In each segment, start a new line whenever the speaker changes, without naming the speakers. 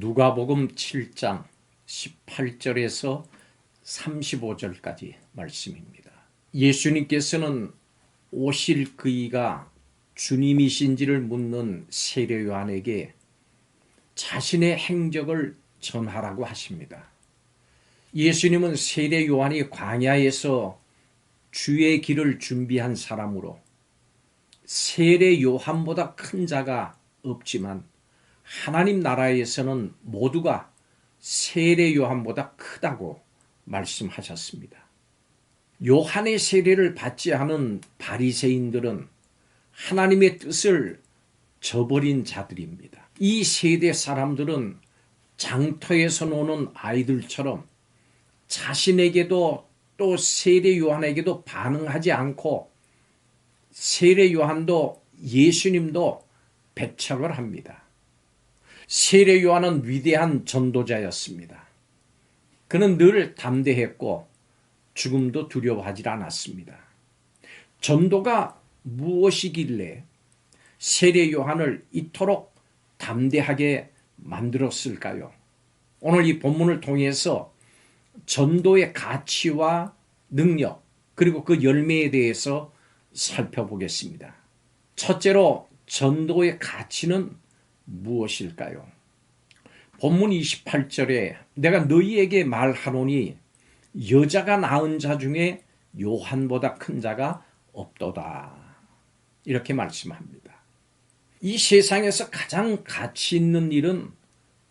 누가복음 7장 18절에서 35절까지 말씀입니다. 예수님께서는 오실 그이가 주님이신지를 묻는 세례 요한에게 자신의 행적을 전하라고 하십니다. 예수님은 세례 요한이 광야에서 주의 길을 준비한 사람으로 세례 요한보다 큰 자가 없지만 하나님 나라에서는 모두가 세례 요한보다 크다고 말씀하셨습니다. 요한의 세례를 받지 않은 바리새인들은 하나님의 뜻을 저버린 자들입니다. 이 세대 사람들은 장터에서 노는 아이들처럼 자신에게도 또 세례 요한에게도 반응하지 않고 세례 요한도 예수님도 배척을 합니다. 세례 요한은 위대한 전도자였습니다. 그는 늘 담대했고 죽음도 두려워하지 않았습니다. 전도가 무엇이길래 세례 요한을 이토록 담대하게 만들었을까요? 오늘 이 본문을 통해서 전도의 가치와 능력 그리고 그 열매에 대해서 살펴보겠습니다. 첫째로 전도의 가치는 무엇일까요? 본문 28절에 내가 너희에게 말하노니 여자가 낳은 자 중에 요한보다 큰 자가 없도다. 이렇게 말씀합니다. 이 세상에서 가장 가치 있는 일은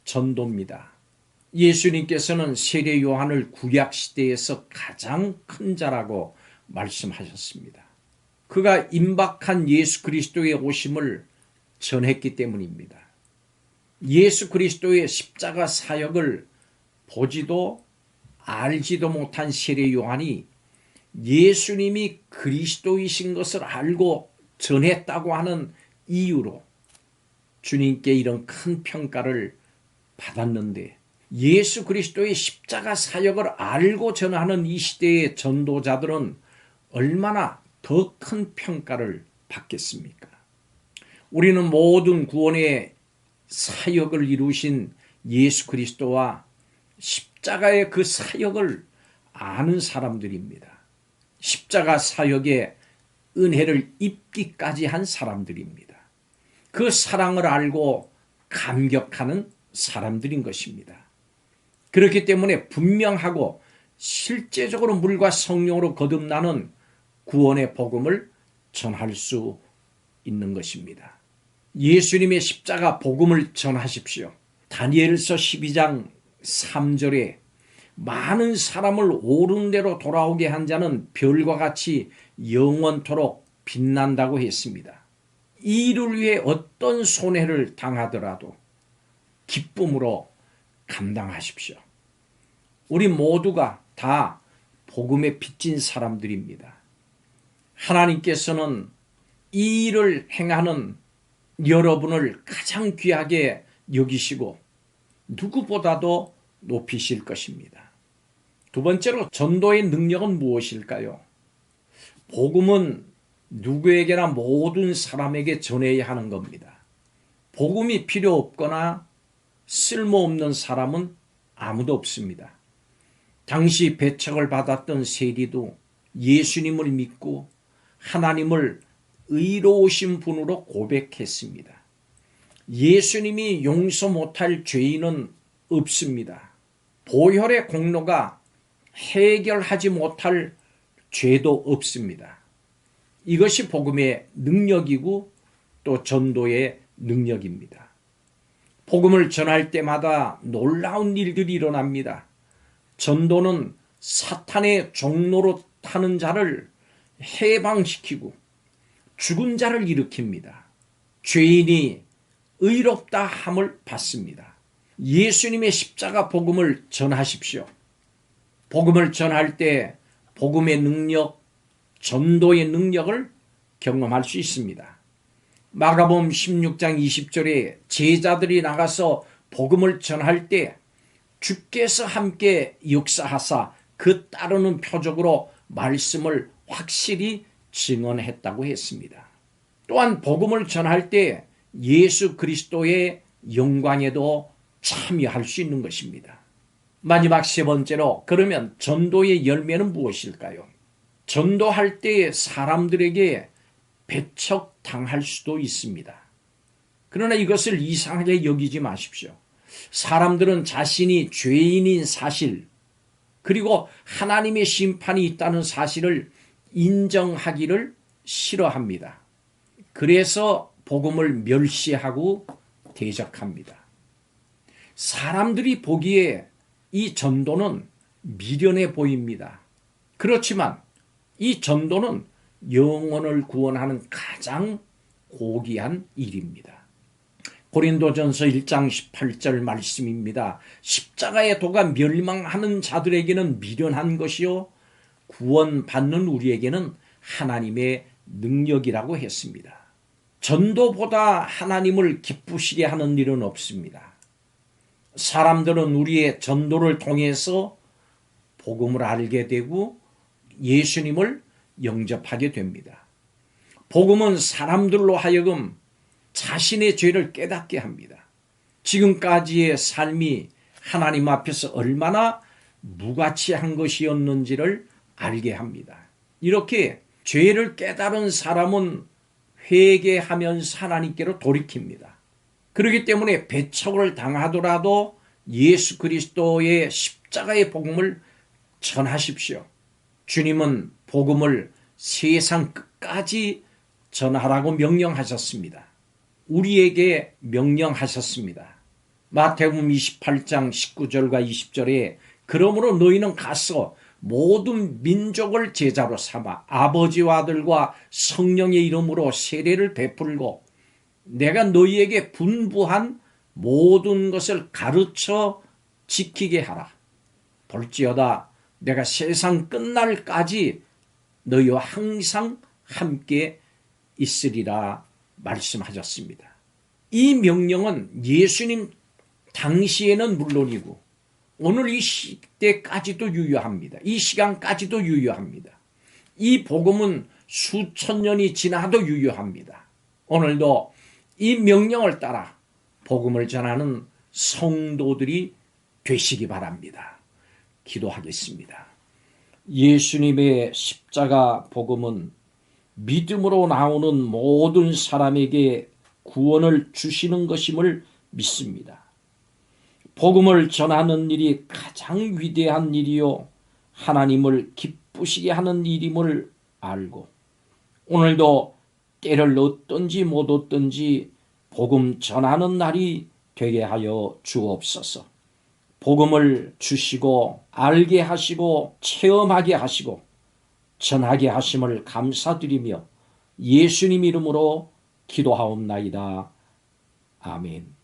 전도입니다. 예수님께서는 세례 요한을 구약 시대에서 가장 큰 자라고 말씀하셨습니다. 그가 임박한 예수 그리스도의 오심을 전했기 때문입니다. 예수 그리스도의 십자가 사역을 보지도 알지도 못한 세례 요한이 예수님이 그리스도이신 것을 알고 전했다고 하는 이유로 주님께 이런 큰 평가를 받았는데 예수 그리스도의 십자가 사역을 알고 전하는 이 시대의 전도자들은 얼마나 더 큰 평가를 받겠습니까? 우리는 모든 구원의 사역을 이루신 예수 그리스도와 십자가의 그 사역을 아는 사람들입니다. 십자가 사역의 은혜를 입기까지 한 사람들입니다. 그 사랑을 알고 감격하는 사람들인 것입니다. 그렇기 때문에 분명하고 실제적으로 물과 성령으로 거듭나는 구원의 복음을 전할 수 있는 것입니다. 예수님의 십자가 복음을 전하십시오. 다니엘서 12장 3절에 많은 사람을 옳은 대로 돌아오게 한 자는 별과 같이 영원토록 빛난다고 했습니다. 이 일을 위해 어떤 손해를 당하더라도 기쁨으로 감당하십시오. 우리 모두가 다 복음에 빚진 사람들입니다. 하나님께서는 이 일을 행하는 여러분을 가장 귀하게 여기시고 누구보다도 높이실 것입니다. 두 번째로 전도의 능력은 무엇일까요? 복음은 누구에게나 모든 사람에게 전해야 하는 겁니다. 복음이 필요 없거나 쓸모없는 사람은 아무도 없습니다. 당시 배척을 받았던 세리도 예수님을 믿고 하나님을 의로우신 분으로 고백했습니다. 예수님이 용서 못할 죄인은 없습니다. 보혈의 공로가 해결하지 못할 죄도 없습니다. 이것이 복음의 능력이고 또 전도의 능력입니다. 복음을 전할 때마다 놀라운 일들이 일어납니다. 전도는 사탄의 종로로 타는 자를 해방시키고 죽은 자를 일으킵니다. 죄인이 의롭다 함을 받습니다. 예수님의 십자가 복음을 전하십시오. 복음을 전할 때 복음의 능력, 전도의 능력을 경험할 수 있습니다. 마가복음 16장 20절에 제자들이 나가서 복음을 전할 때 주께서 함께 역사하사 그 따르는 표적으로 말씀을 확실히 증언했다고 했습니다. 또한 복음을 전할 때 예수 그리스도의 영광에도 참여할 수 있는 것입니다. 마지막 세 번째로, 그러면 전도의 열매는 무엇일까요? 전도할 때 사람들에게 배척당할 수도 있습니다. 그러나 이것을 이상하게 여기지 마십시오. 사람들은 자신이 죄인인 사실, 그리고 하나님의 심판이 있다는 사실을 인정하기를 싫어합니다. 그래서 복음을 멸시하고 대적합니다. 사람들이 보기에 이 전도는 미련해 보입니다. 그렇지만 이 전도는 영혼을 구원하는 가장 고귀한 일입니다. 고린도전서 1장 18절 말씀입니다. 십자가의 도가 멸망하는 자들에게는 미련한 것이요 구원받는 우리에게는 하나님의 능력이라고 했습니다. 전도보다 하나님을 기쁘시게 하는 일은 없습니다. 사람들은 우리의 전도를 통해서 복음을 알게 되고 예수님을 영접하게 됩니다. 복음은 사람들로 하여금 자신의 죄를 깨닫게 합니다. 지금까지의 삶이 하나님 앞에서 얼마나 무가치한 것이었는지를 알게 합니다. 이렇게 죄를 깨달은 사람은 회개하면서 하나님께로 돌이킵니다. 그렇기 때문에 배척을 당하더라도 예수 그리스도의 십자가의 복음을 전하십시오. 주님은 복음을 세상 끝까지 전하라고 명령하셨습니다. 우리에게 명령하셨습니다. 마태복음 28장 19절과 20절에 그러므로 너희는 가서 모든 민족을 제자로 삼아 아버지와 아들과 성령의 이름으로 세례를 베풀고 내가 너희에게 분부한 모든 것을 가르쳐 지키게 하라. 볼지어다 내가 세상 끝날까지 너희와 항상 함께 있으리라 말씀하셨습니다. 이 명령은 예수님 당시에는 물론이고 오늘 이 시대까지도 유효합니다. 이 시간까지도 유효합니다. 이 복음은 수천 년이 지나도 유효합니다. 오늘도 이 명령을 따라 복음을 전하는 성도들이 되시기 바랍니다. 기도하겠습니다. 예수님의 십자가 복음은 믿음으로 나오는 모든 사람에게 구원을 주시는 것임을 믿습니다. 복음을 전하는 일이 가장 위대한 일이요 하나님을 기쁘시게 하는 일임을 알고 오늘도 때를 얻든지 못 얻든지 복음 전하는 날이 되게 하여 주옵소서. 복음을 주시고 알게 하시고 체험하게 하시고 전하게 하심을 감사드리며 예수님 이름으로 기도하옵나이다. 아멘.